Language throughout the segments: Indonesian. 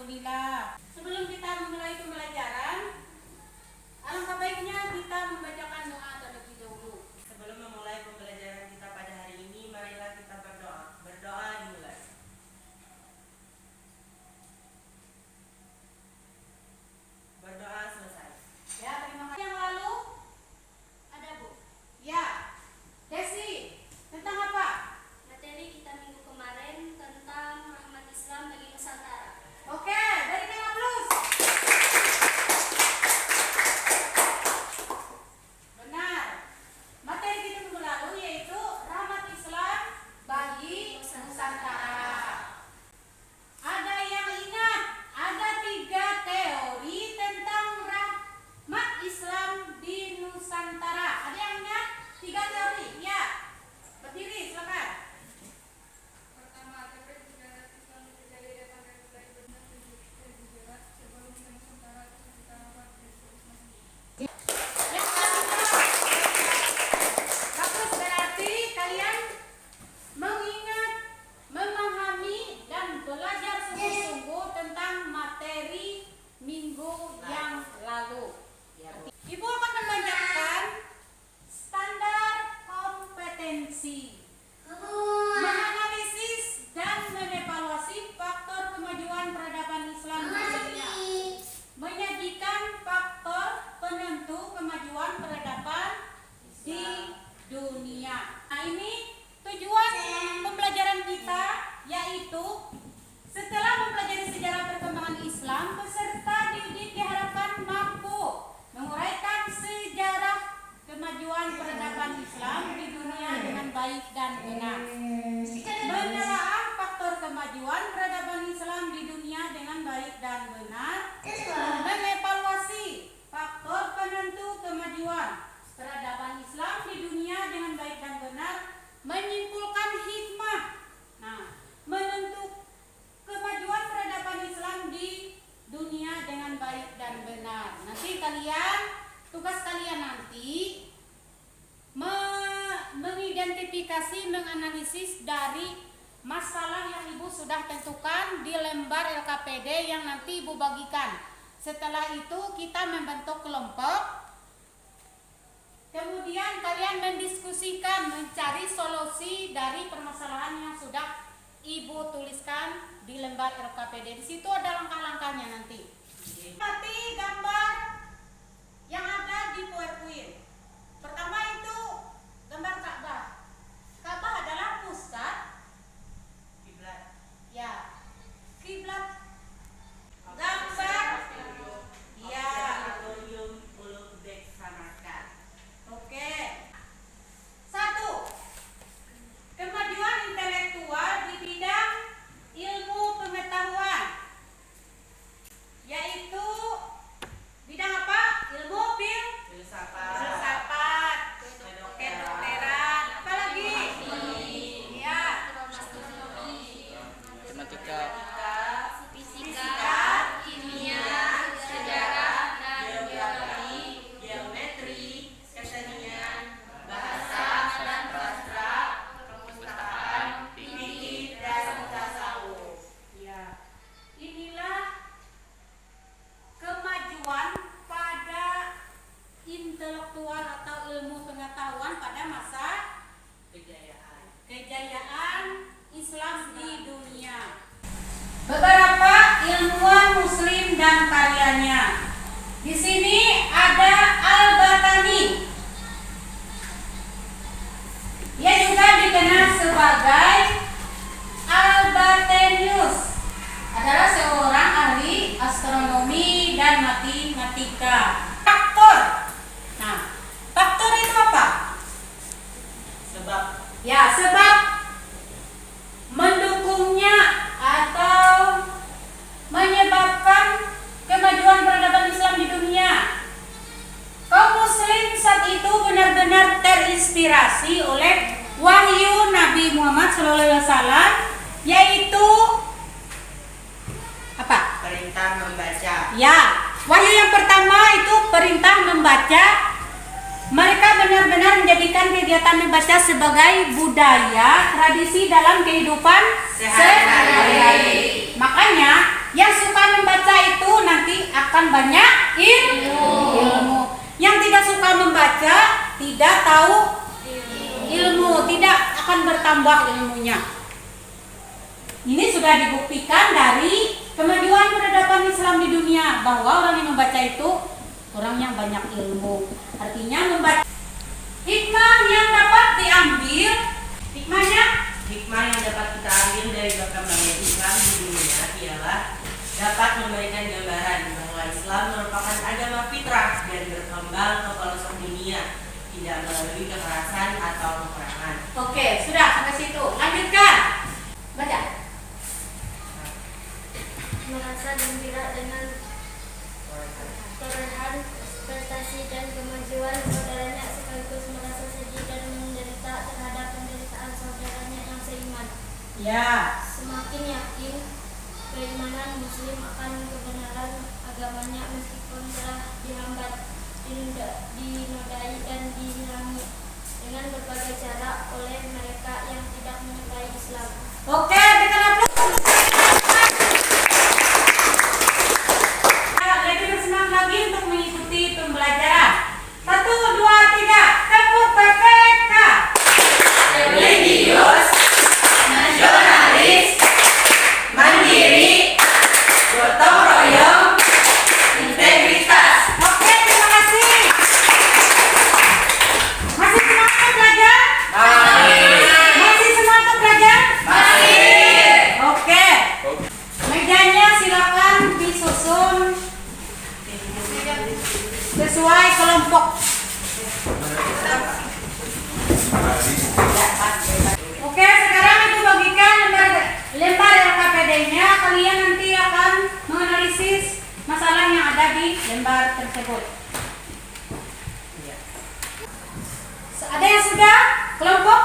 Alhamdulillah. Sebelum kita memulai pembelajaran, alangkah baiknya kita membacakan doa terlebih dahulu. Sebelum memulai pembelajaran kita pada hari ini, marilah kita berdoa. Berdoa dimulai. Berdoa selesai. Ya, terima kasih. Yang lalu ada Bu. Ya, Desi, tentang apa? Materi kita minggu kemarin tentang rahmat Islam bagi Nusantara. Oke, berikan aplaus. Benar. Materi kita minggu lalu yaitu rahmat Islam bagi Nusantara. Ada yang ingat? Ada 3 teori tentang rahmat Islam di Nusantara. Ada yang ingat? 3 teori? Ya. Berdiri, silakan. Pertama, teori sejarah Islam terjadi datang dari benar dan jelas sebelum Nusantara Nusantara Yang kedua, bagus, berarti kalian mengingat, memahami dan belajar sungguh-sungguh tentang materi minggu yang lalu. Ibu akan membacakan standar kompetensi, menganalisis dan mengevaluasi faktor kemajuan peradaban Islam di dunia, menyajikan faktor penentu kemajuan peradaban di dunia. Nah, ini tujuan pembelajaran kita, yaitu setelah mempelajari sejarah perkembangan Islam, peserta didik diharapkan mampu menguraikan sejarah kemajuan peradaban Islam di dunia dengan baik dan benar, menelaah faktor kemajuan peradaban Islam di dunia dengan baik dan benar, mengevaluasi faktor penentu kemajuan peradaban Islam di dunia dengan baik dan benar, menyimpulkan hikmah, menentu kemajuan peradaban Islam di dunia dengan baik dan benar. Nanti kalian, tugas kalian nanti mengidentifikasi, menganalisis dari masalah yang Ibu sudah tentukan di lembar LKPD yang nanti Ibu bagikan. Setelah itu kita membentuk kelompok. Kemudian kalian mendiskusikan, mencari solusi dari permasalahan yang sudah Ibu tuliskan di lembar LKPD. Di situ ada langkah-langkahnya nanti. Amati gambar yang ada di PowerPoint. Pertama itu gambar Ka'bah. Ka'bah adalah pusat Kiblat. ya, kiblat. Gambar ya. Auditorium Ulugh Samarkand. Oke. 1. Kemajuan intelektual di bidang ilmu pengetahuan, yaitu bidang apa? Ilmu filsafat, kedokteran, apalagi? Ya, matematika, Fisika, kimia, sejarah, dan Geografi, geometri, kesenian, bahasa dan sastra, perpustakaan, fikih dan tasawuf. ya. Inilah kemajuan pada intelektual atau ilmu pengetahuan pada masa kejayaan Islam di dunia. Beberapa ilmuwan Muslim dan karyanya. Di sini ada Al-Batani. Ia juga dikenal sebagai Albatenius. Adalah seorang ahli astronomi dan matematika. Faktor. Nah, faktor itu apa? Sebab Ya, sebab mendukungnya atau menyebabkan kemajuan peradaban Islam di dunia. Kaum muslim saat itu benar-benar terinspirasi oleh wahyu Nabi Muhammad SAW, yaitu apa? perintah membaca. Ya, wahyu yang pertama itu perintah membaca. Mereka benar-benar menjadikan kegiatan membaca sebagai budaya, tradisi dalam kehidupan sehari-hari. Makanya yang suka membaca membaca tidak tahu ilmu, tidak akan bertambah ilmunya. Ini sudah dibuktikan dari kemajuan peradaban Islam di dunia, bahwa orang yang membaca itu orang yang banyak ilmu. Artinya membaca. Hikmah yang dapat diambil, hikmahnya, Hikmah yang dapat kita ambil dari perkembangan Islam di dunia ialah dapat memberikan gambaran bahwa Islam merupakan agama fitrah dan berkembang ke pelosok dunia, tidak melalui kekerasan atau peperangan. Oke, sudah sampai situ. Lanjutkan. Baca. Merasa gembira dengan perolehan prestasi dan kemajuan saudaranya, sekaligus merasa sedih dan menderita terhadap penderitaan saudaranya yang seiman. Ya. Semakin yakin keimanan Muslim akan kebenaran agamanya meskipun telah dihambat, dinodai dan dihilangi dengan berbagai cara oleh mereka yang tidak menyukai Islam. Oke, berikan aplaus. Lebih bersenang lagi untuk mengikuti pembelajaran. 1, 2, 3. Tepuk PPK. Religius, nasionalis, mandiri, gotong royong, integritas. Oke, terima kasih. Masih semangat belajar? Masih semangat belajar? Oke. Mejanya silakan disusun sesuai kelompok. Oke, sekarang itu bagikan lembar LKPD-nya. Kalian nanti akan menganalisis masalah yang ada di lembar tersebut. Ada yang sudah kelompok?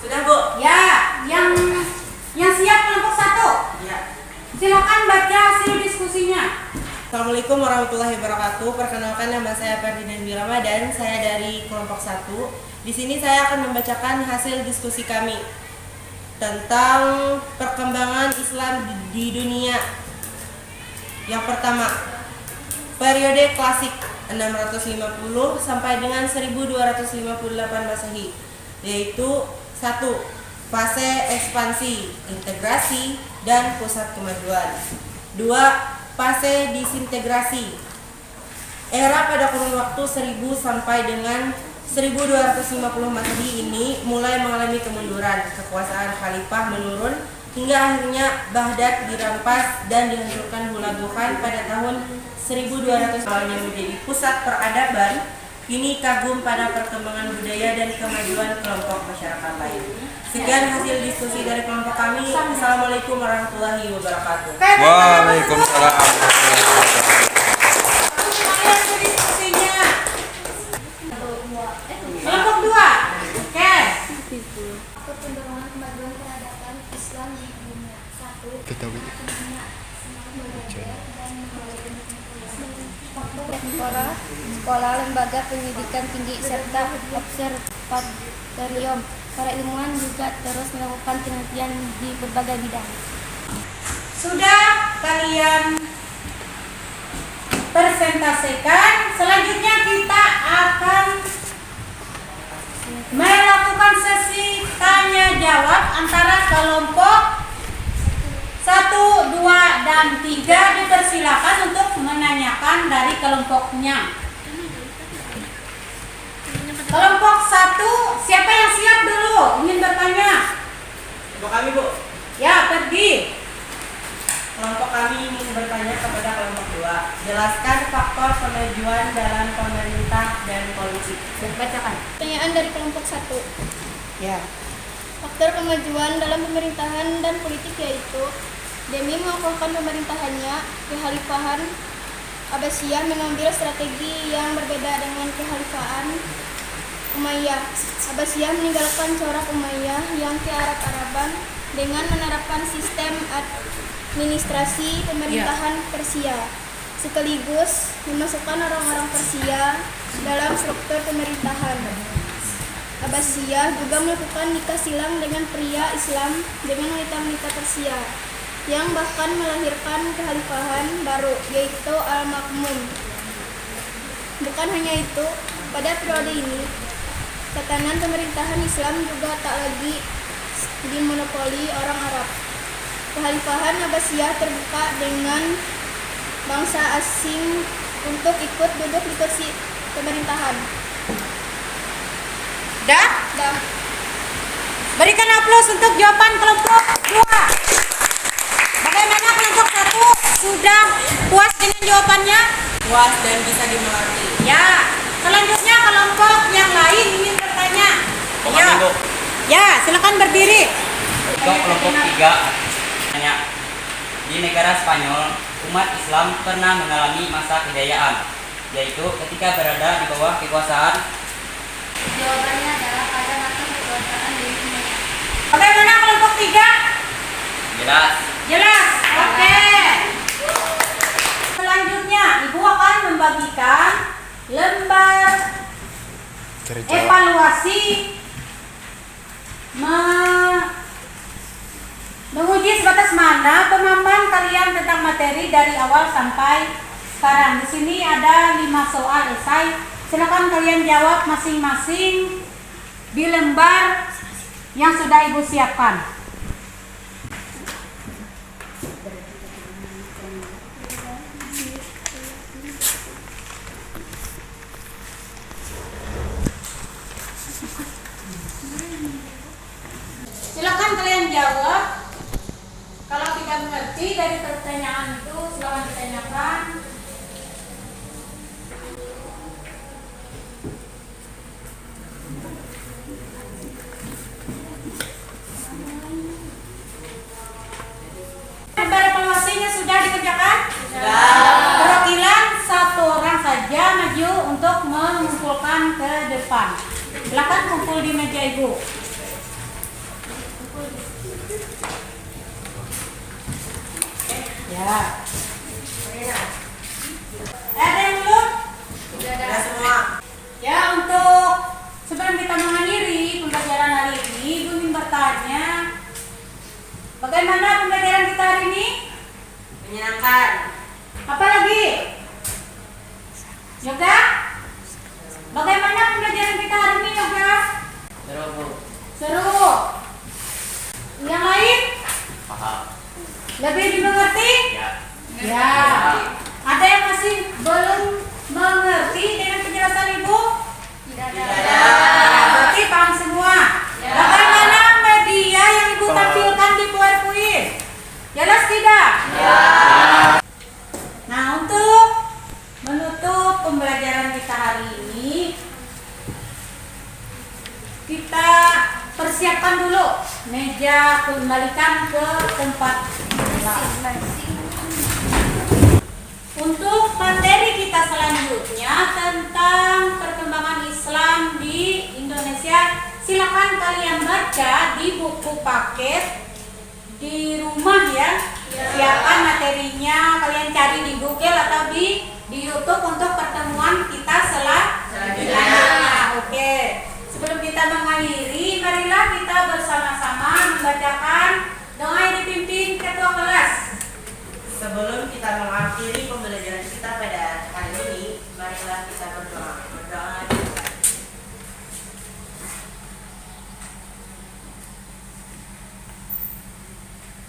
Sudah, Bu? Ya, yang siap kelompok 1. Ya. Silakan baca hasil diskusinya. Assalamualaikum warahmatullahi wabarakatuh. Perkenalkan, nama saya Ferdinand Ramadan. Saya dari kelompok 1. Di sini saya akan membacakan hasil diskusi kami tentang perkembangan Islam di dunia. Yang pertama, periode klasik 650 sampai dengan 1258 Masehi, yaitu 1. Fase ekspansi, integrasi, dan pusat kemajuan. 2. Fase disintegrasi. Era pada kurun waktu 1000 sampai dengan 1250 Masehi ini mulai mengalami kemunduran. Kekuasaan khalifah menurun hingga akhirnya Baghdad dirampas dan dihancurkan Hulaguhan pada tahun 1200. Awalnya menjadi pusat peradaban, kini kagum pada perkembangan budaya dan kemajuan kelompok masyarakat lain. Sekian hasil diskusi dari kelompok kami. Assalamualaikum warahmatullahi wabarakatuh. Waalaikumsalam. Hasil diskusinya. Kelompok 2. Oke. Pendorongan kemajuan peradaban Islam di dunia. 1. Betawi. Sekolah, lembaga pendidikan tinggi, serta observatorium. Para ilmuwan juga terus melakukan penelitian di berbagai bidang. Sudah kalian presentasikan. Selanjutnya kita akan melakukan sesi tanya jawab antara kelompok 1, 2, dan 3. Dipersilakan untuk menanyakan dari kelompoknya. Kelompok 1, siapa yang siap dulu ingin bertanya? Kelompok kami, Bu. Ya, pergi. Kelompok kami ingin bertanya kepada kelompok 2. Jelaskan faktor kemajuan dalam pemerintah dan politik. Bacakan. Pertanyaan dari kelompok 1. Ya. Faktor kemajuan dalam pemerintahan dan politik yaitu demi mengokohkan pemerintahannya, kekhalifahan Abbasiyah mengambil strategi yang berbeda dengan kekhalifahan Umayyah. Abbasiyah meninggalkan corak Umayyah yang kearab-araban dengan menerapkan sistem administrasi pemerintahan Persia, sekaligus memasukkan orang-orang Persia dalam struktur pemerintahan. Abbasiyah juga melakukan nikah silang dengan pria Islam dengan wanita-wanita Persia, yang bahkan melahirkan kekhalifahan baru, yaitu Al-Ma'mun. Bukan hanya itu, Pada periode ini, tatanan pemerintahan Islam juga tak lagi dimonopoli orang Arab. Kekhalifahan Abbasiyah terbuka dengan bangsa asing untuk ikut duduk di kursi pemerintahan. Dah? Dan Berikan aplaus untuk jawaban kelompok 2. Bagaimana kelompok 1? Sudah puas dengan jawabannya? Puas dan bisa dimengerti. Ya. Selanjutnya kelompok yang lain ingin bertanya. Ya. Ya, silakan berdiri. Untuk kelompok 3, tanya. Di negara Spanyol, umat Islam pernah mengalami masa kejayaan, yaitu ketika berada di bawah kekuasaan. Jawabannya adalah pada masa kekuasaan Dewi Umayyah. Bagaimana kelompok 3? Jelas. Jelas. Oke. Selanjutnya, Ibu akan membagikan lembar evaluasi menguji sebatas mana pemahaman kalian tentang materi dari awal sampai sekarang. Di sini ada 5 soal esai. Silakan kalian jawab masing-masing di lembar yang sudah Ibu siapkan. Silakan kalian jawab. Kalau tidak mengerti dari pertanyaan itu, silakan ditanyakan. Lembar evaluasinya sudah dikerjakan? Sudah. Perwakilan 1 orang saja maju untuk mengumpulkan ke depan. Silakan kumpul di meja Ibu. Ya. Ada yang belum? Sudah semua. Ya, untuk sebelum kita mengakhiri pembelajaran hari ini, Ibu ingin bertanya, bagaimana pembelajaran kita hari ini? Menyenangkan. Apa lagi? Yoga? Bagaimana pembelajaran kita hari ini, Yoga? Seru, Bu. Seru. Yang lain? Paham. Lebih dimengerti? Ya. Ya. Ada yang masih belum mengerti dengan penjelasan Ibu? Tidak Tidak ada. ada. Berarti paham semua. Bagaimana media yang Ibu tampilkan di PowerPoint? Jelas tidak? Ya. Nah, untuk menutup pembelajaran kita hari ini, kita persiapkan dulu meja, kembalikan ke tempat. Untuk materi kita selanjutnya tentang perkembangan Islam di Indonesia, silakan kalian baca di buku paket di rumah ya. Siapkan materinya, kalian cari di Google atau di YouTube untuk pertemuan kita selanjutnya. Oke. Sebelum kita mengakhiri, marilah kita bersama-sama membacakan doa yang dipimpin ketua kelas. Sebelum kita mengakhiri pembelajaran kita pada hari ini, marilah kita berdoa. Berdoa.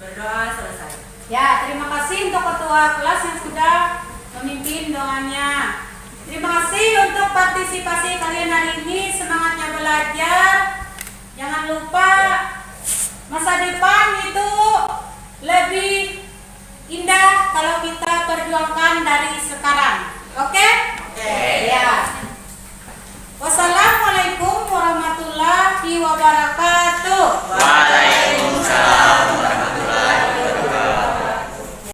Berdoa selesai. Ya, terima kasih untuk ketua kelas yang sudah memimpin doanya. Terima kasih untuk partisipasi kalian hari ini. Semangatnya belajar. Jangan lupa masa depan itu lebih indah kalau kita perjuangkan dari sekarang. Oke? Oke. Ya. Wassalamualaikum warahmatullahi wabarakatuh. Waalaikumsalam.